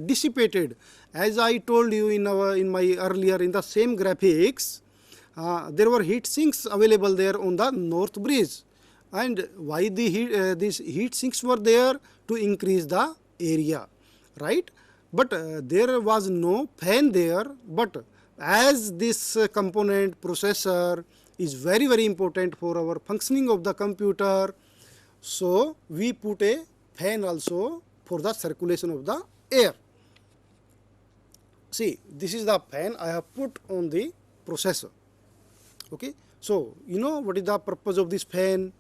dissipated. As I told you in the same graphics, there were heat sinks available there on the north bridge. And why these heat sinks were there? To increase the area, right? But there was no fan there. But as this component processor is very important for our functioning of the computer, so we put a fan also for the circulation of the air. See, this is the fan I have put on the processor. Okay, so you know what is the purpose of this fan?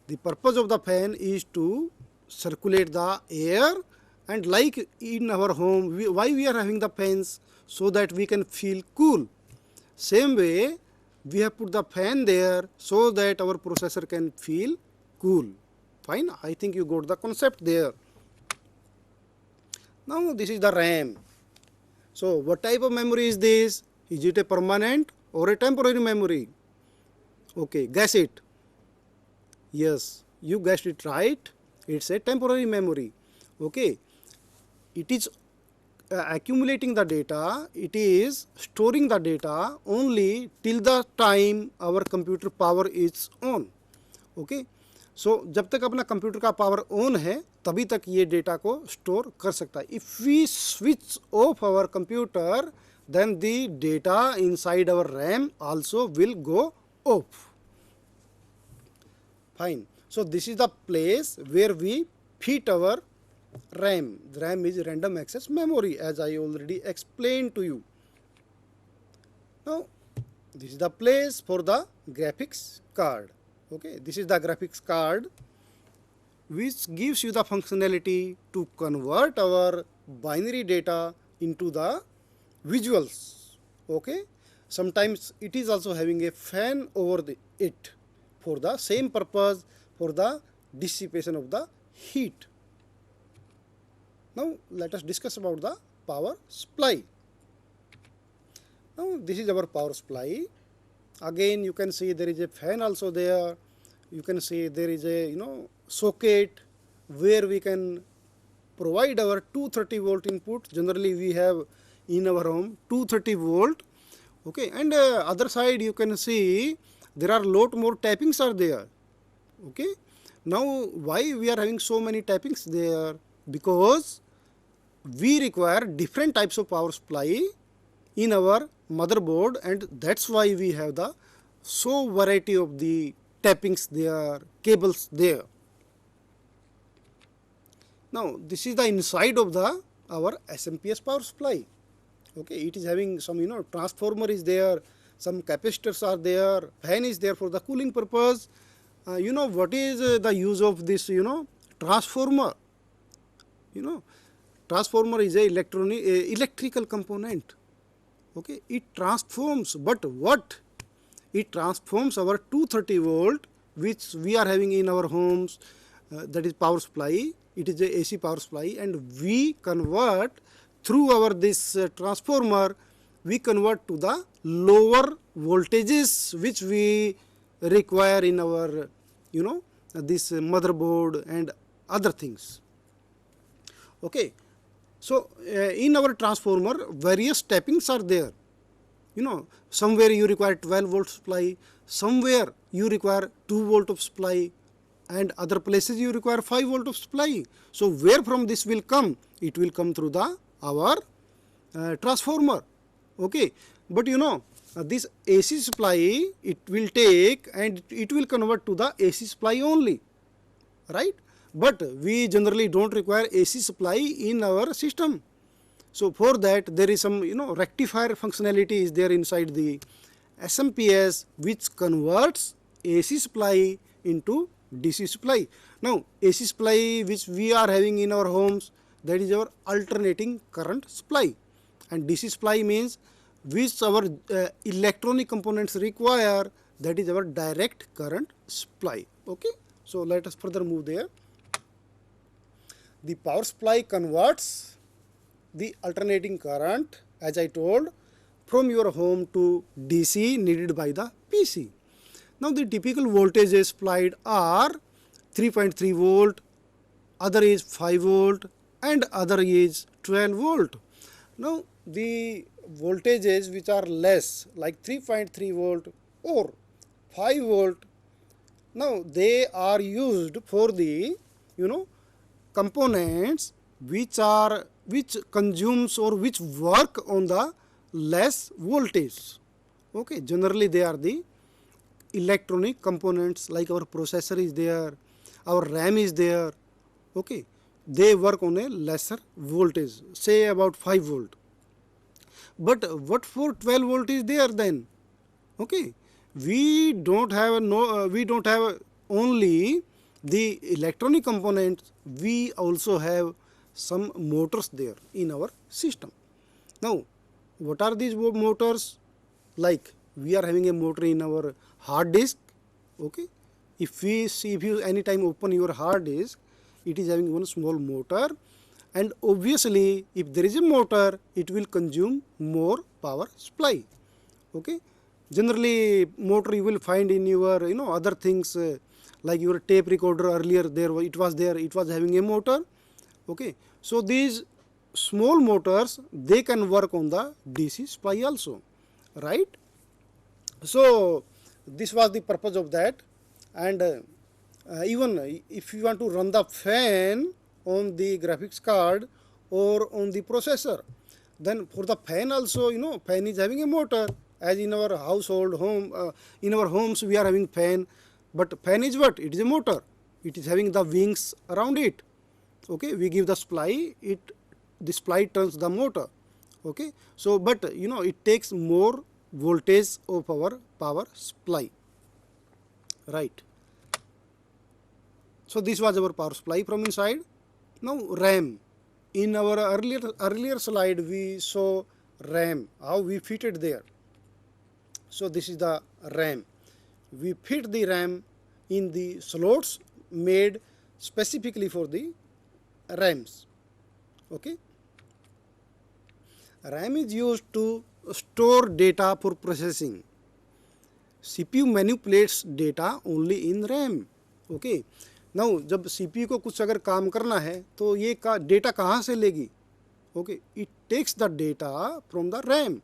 The purpose of the fan is to circulate the air, and like in our home, why we are having the fans? So that we can feel cool. Same way, we have put the fan there so that our processor can feel cool. Fine, I think you got the concept there. Now this is the RAM. So what type of memory is this? Is it a permanent or a temporary memory? Okay, guess it. Yes, you guessed it right. It's a temporary memory. Okay, it is accumulating the data, it is storing the data only till the time our computer power is on. Okay, so जब तक अपना computer का power on है तभी तक ये data को store कर सकता है. If we switch off our computer then the data inside our RAM also will go off. Fine. So this is the place where we fit our RAM. RAM is random access memory, as I already explained to you. Now this is the place for the graphics card. Okay, this is the graphics card which gives you the functionality to convert our binary data into the visuals. Okay, sometimes it is also having a fan over it for the same purpose, for the dissipation of the heat. Now let us discuss about the power supply. Now this is our power supply. Again you can see there is a fan also there. You can see there is a socket where we can provide our 230 volt input. Generally we have in our home 230 volt. Okay, and other side you can see there are lot more tappings are there. Okay, now why we are having so many tappings there? Because we require different types of power supply in our motherboard, and that's why we have the so variety of the tappings there, cables there. Now this is the inside of the our SMPS power supply. Okay, it is having some transformer is there, some capacitors are there, fan is there for the cooling purpose. What is the use of this transformer? Transformer is a electrical component. Okay, it transforms, but what? It transforms our 230 volt which we are having in our homes, that is power supply. It is a AC power supply, and we convert through our this transformer, we convert to the lower voltages which we require in our this motherboard and other things. Okay, so in our transformer various tappings are there. Somewhere you require 12 volt supply, somewhere you require 2 volt of supply, and other places you require 5 volt of supply. So where from this will come? It will come through the our transformer. Okay, but this AC supply it will take and it will convert to the AC supply only, right? But we generally don't require AC supply in our system. So for that there is some rectifier functionality is there inside the SMPS which converts AC supply into DC supply. Now AC supply which we are having in our homes, that is our alternating current supply, and DC supply means which our electronic components require, that is our direct current supply. Okay, so let us further move there. The power supply converts the alternating current, as I told, from your home to DC needed by the PC. Now the typical voltages supplied are 3.3 volt, other is 5 volt, and other is 12 volt. Now the voltages which are less like 3.3 volt or 5 volt, now they are used for the components which consumes or which work on the less voltage. Okay, generally they are the electronic components, like our processor is there, our RAM is there. Okay, they work on a lesser voltage, say about 5 volt. But what for 12 volt is there then? Okay, we don't have only the electronic components, we also have some motors there in our system. Now what are these motors? Like we are having a motor in our hard disk. Okay, if you anytime open your hard disk, it is having one small motor, and obviously if there is a motor, it will consume more power supply. Okay, generally motor you will find in your other things, like your tape recorder. Earlier it was having a motor. Okay, so these small motors, they can work on the DC supply also, right? So this was the purpose of that. And even if you want to run the fan on the graphics card or on the processor, then for the fan also, fan is having a motor. As in our in our homes we are having fan, but fan is what? It is a motor. It is having the wings around it. Okay, we give the supply, the supply turns the motor. Okay, so but it takes more voltage of our power supply, right? So this was our power supply from inside. Now RAM. In our earlier slide we saw RAM, how we fit it there. So this is the RAM. We fit the RAM in the slots made specifically for the RAMs. Okay. RAM is used to store data for processing. CPU manipulates data only in RAM. Okay. Now जब CPU को कुछ अगर काम करना है तो ये data कहाँ से लेगी? Okay, it takes the data from the RAM.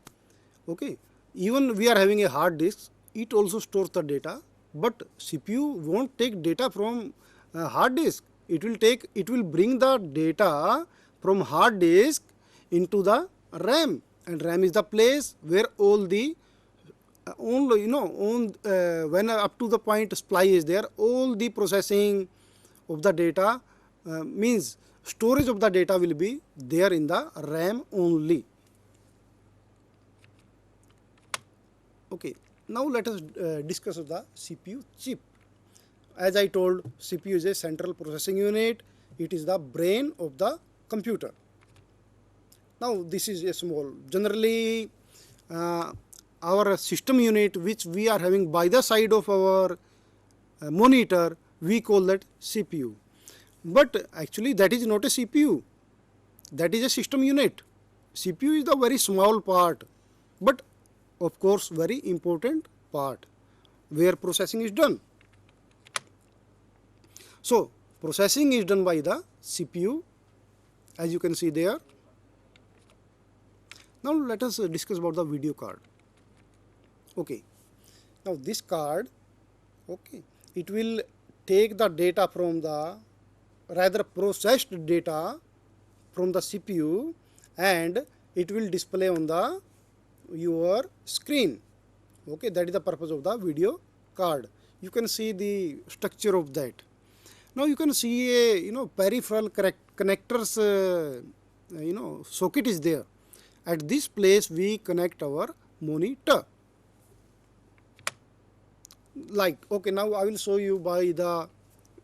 Okay, even we are having a hard disk, it also stores the data, but CPU won't take data from hard disk. It will bring the data from hard disk into the RAM, and RAM is the place where all the when up to the point supply is there, all the processing of the data, means storage of the data will be there in the RAM only. Okay, now let us discuss the CPU chip. As I told, CPU is a central processing unit. It is the brain of the computer. Now this is a small, generally our system unit which we are having by the side of our monitor, we call that CPU. But actually that is not a CPU, that is a system unit. CPU is the very small part, but of course very important part where processing is done. So processing is done by the CPU, as you can see there. Now let us discuss about the video card. Okay, now this card, okay, it will take the data from the, rather processed data from the CPU, and it will display on the your screen. Okay, that is the purpose of the video card. You can see the structure of that. Now you can see a peripheral connectors socket is there. At this place we connect our monitor. Like, okay, now I will show you by the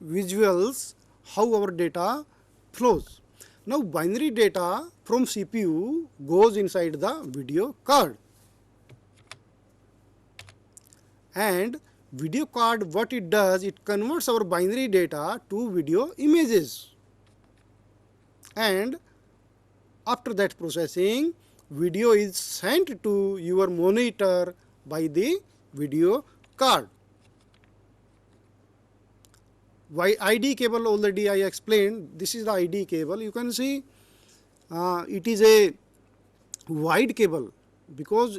visuals how our data flows. Now binary data from CPU goes inside the video card, and video card, what it does, it converts our binary data to video images, and after that processing, video is sent to your monitor by the video card. Why ID cable already I explained. This is the ID cable. You can see it is a wide cable because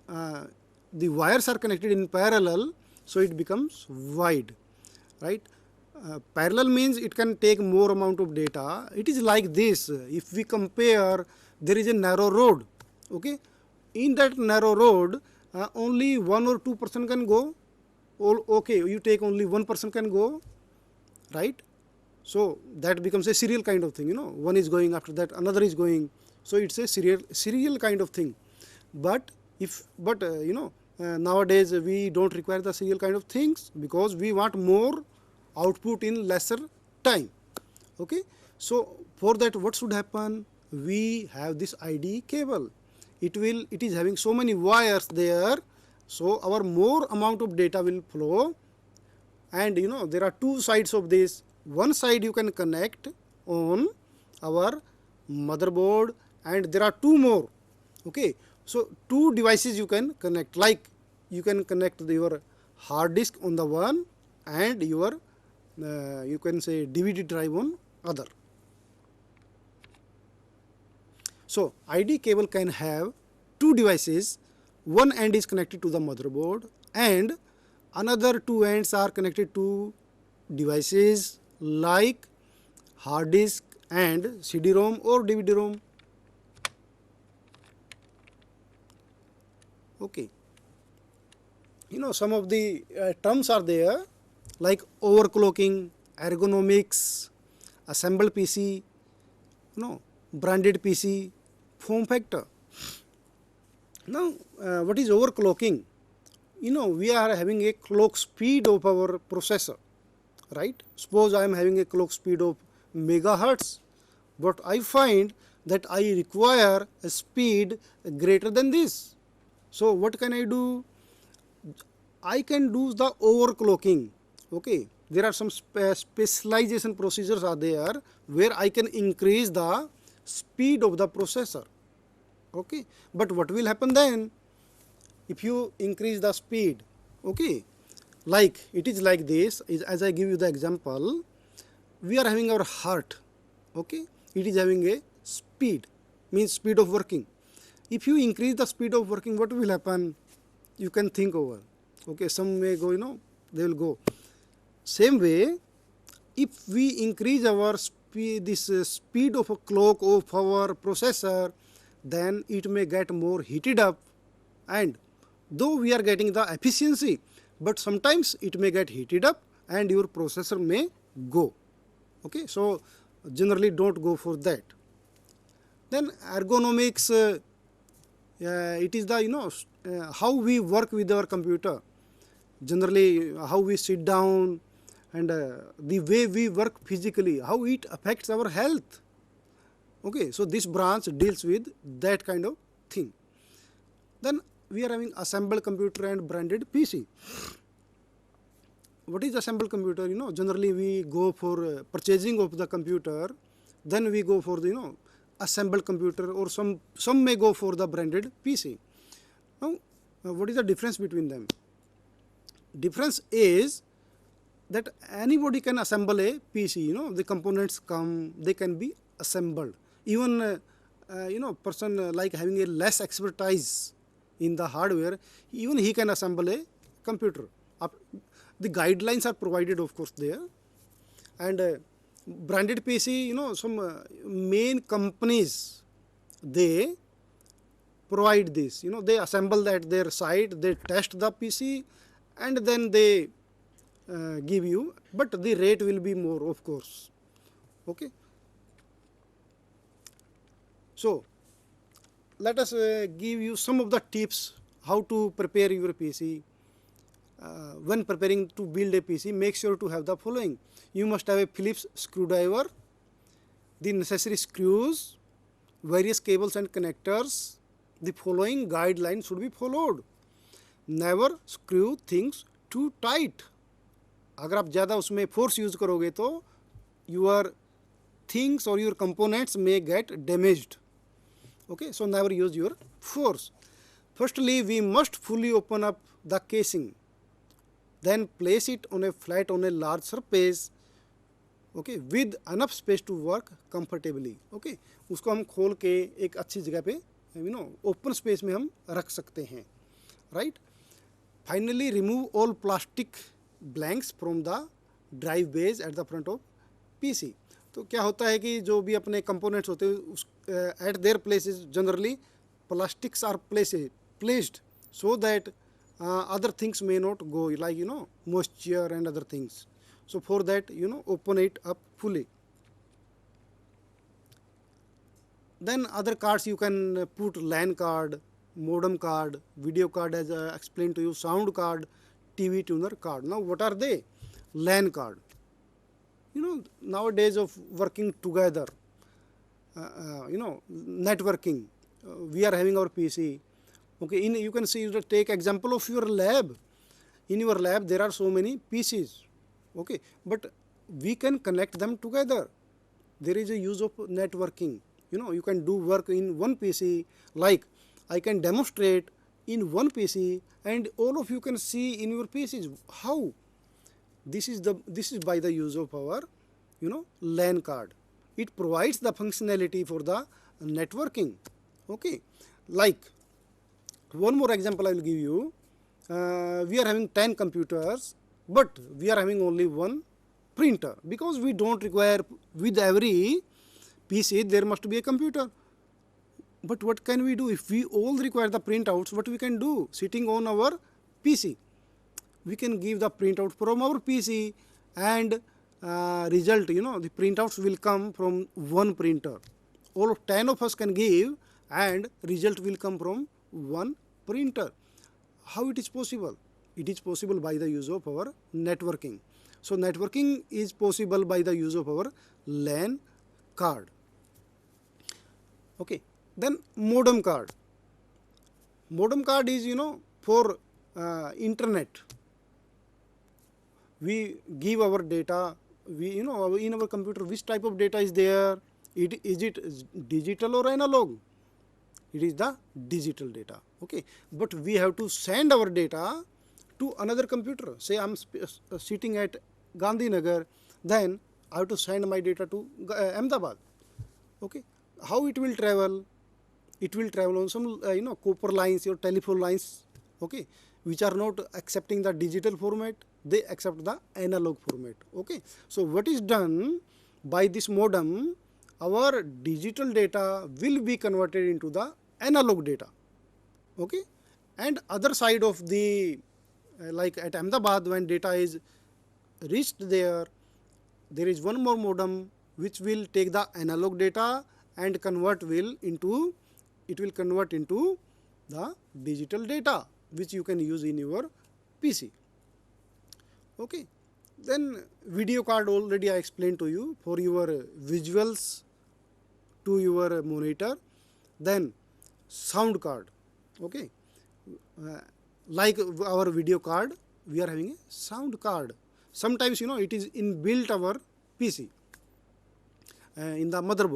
the wires are connected in parallel, so it becomes wide, right? Parallel means it can take more amount of data. It is like this. If we compare, there is a narrow road, okay? In that narrow road, only 1 or 2 person can go. Okay, you take only 1 person can go, right? So that becomes a serial kind of thing, you know, one is going, after that another is going, so it's a serial kind of thing. But nowadays we don't require the serial kind of things because we want more output in lesser time, okay? So for that, what should happen? We have this ID cable. It is having so many wires there, so our more amount of data will flow. And you know, there are two sides of this. One side you can connect on our motherboard, and there are two more, okay? So two devices you can connect, like you can connect your hard disk on the one and your you can say DVD drive on other. So ID cable can have two devices. One end is connected to the motherboard and another two ends are connected to devices like hard disk and CD-ROM or DVD-ROM. Okay. You know, some of the terms are there like overclocking, ergonomics, assembled PC, you know, branded PC, form factor. Now, what is overclocking? You know, we are having a clock speed of our processor, right? Suppose I am having a clock speed of megahertz, but I find that I require a speed greater than this. So what can I do? I can do the overclocking, okay? There are some specialization procedures are there where I can increase the speed of the processor, okay? But what will happen then if you increase the speed, okay? Like it is like this, as I give you the example, we are having our heart, okay? It is having a speed, means speed of working. If you increase the speed of working, what will happen? You can think over, okay? Some may go, you know, they will go. Same way, if we increase our speed, this speed of a clock of our processor, then it may get more heated up, and though we are getting the efficiency, but sometimes it may get heated up and your processor may go, okay? So generally don't go for that. Then ergonomics, it is the, you know, how we work with our computer, generally how we sit down, and the way we work physically, how it affects our health, okay? So this branch deals with that kind of thing. Then we are having assembled computer and branded PC. What is assembled computer? You know, generally we go for purchasing of the computer, then we go for the, you know, assembled computer, or some may go for the branded PC. Now, what is the difference between them? Difference is that anybody can assemble a PC, you know, the components come, they can be assembled. Even you know, person like having a less expertise in the hardware, even he can assemble a computer. The guidelines are provided, of course, there. And branded PC, you know, some main companies, they provide this, you know, they assemble at their site, they test the PC, and then they give you, but the rate will be more, of course, okay? So let us give you some of the tips how to prepare your PC. When preparing to build a PC, make sure to have the following. You must have a Phillips screwdriver, the necessary screws, various cables and connectors. The following guidelines should be followed. Never screw things too tight. अगर आप ज़्यादा उसमें force use करोगे तो your things or your components may get damaged. Okay, so never use your force. Firstly, we must fully open up the casing. Then place it on a flat, on a large surface okay, with enough space to work comfortably. Okay, उसको हम खोल के एक अच्छी जगह पे open space में हम रख सकते हैं, right. Finally remove all plastic blanks from the drive bays at the front of PC. तो क्या होता है कि जो भी अपने कंपोनेंट्स होते हैं उस at their places generally plastics are placed so that other things may not go, like moisture and other things. So for that open it up fully. Then other cards you can put LAN card, modem card, video card, as I explained to you, sound card, TV tuner card. Now what are they? LAN card, nowadays of working together, networking, we are having our PC. Okay, you can see, take example of your lab. In your lab there are so many PCs, okay, but we can connect them together. There is a use of networking. You can do work in one PC, like I can demonstrate in one PC and all of you can see in your PCs. How? This is by the use of our LAN card. It provides the functionality for the networking. Okay, like one more example I will give you. We are having 10 computers, but we are having only one printer, because we don't require, with every PC there must be a computer. But what can we do if we all require the printouts? What we can do? Sitting on our PC, we can give the printout from our PC, and result, the printouts will come from one printer. All of 10 of us can give, and result will come from one printer. How it is possible? It is possible by the use of our networking. So networking is possible by the use of our LAN card. Okay, then modem card. Modem card is for internet. We give our data, we in our computer which type of data is there. Is it digital or analog? It is the digital data. Okay, but we have to send our data to another computer. Say I'm sitting at Gandhinagar, then I have to send my data to Ahmedabad. Okay, how it will travel? It will travel on some copper lines or telephone lines, okay, which are not accepting the digital format, they accept the analog format. Okay, so what is done by this modem? Our digital data will be converted into the analog data. Okay, and other side of the like at Ahmedabad, when data is reached there is one more modem which will take the analog data and convert into the digital data, which you can use in your PC. Okay, then video card, already I explained to you, for your visuals to your monitor. Then sound card. Okay, like our video card, we are having a sound card. Sometimes it is inbuilt our PC in the motherboard.